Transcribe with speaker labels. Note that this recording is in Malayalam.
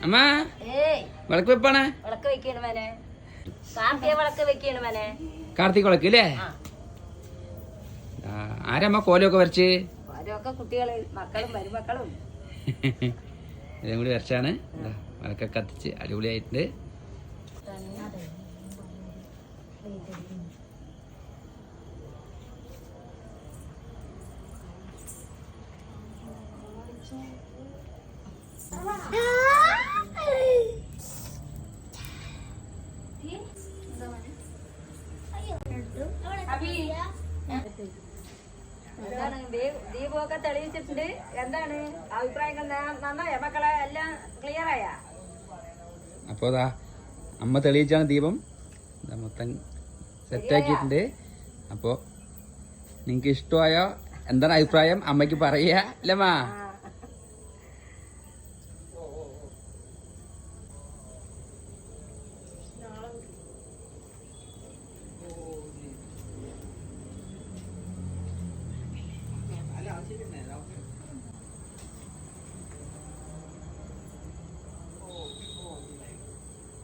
Speaker 1: അമ്മ വിളക്ക് വെപ്പാണ്. കാർത്തിക് വിളക്ക് അല്ലേ? ആരമ്മ കോലമൊക്കെ വരച്ച്?
Speaker 2: കുട്ടികള് മക്കളും മരുമക്കളും
Speaker 1: ഇതും കൂടി വരച്ചാണ്. വിളക്കൊക്കെ കത്തിച്ച് അടിപൊളിയായിട്ടുണ്ട്.
Speaker 2: ദീപമൊക്കെ തെളിയിച്ചിട്ടുണ്ട്. എന്താണ് അഭിപ്രായങ്ങൾ? നന്നായോ മക്കളെ? എല്ലാം ക്ലിയർ ആയ?
Speaker 1: അപ്പോൾ അതാ അമ്മ തെളിയിച്ചാണ് ദീപം മൊത്തം സെറ്റാക്കിയിട്ടുണ്ട്. അപ്പോൾ നിങ്ങൾക്ക് ഇഷ്ടമായോ? എന്താണ് അഭിപ്രായം? അമ്മയ്ക്ക് പറയാ അല്ലേ?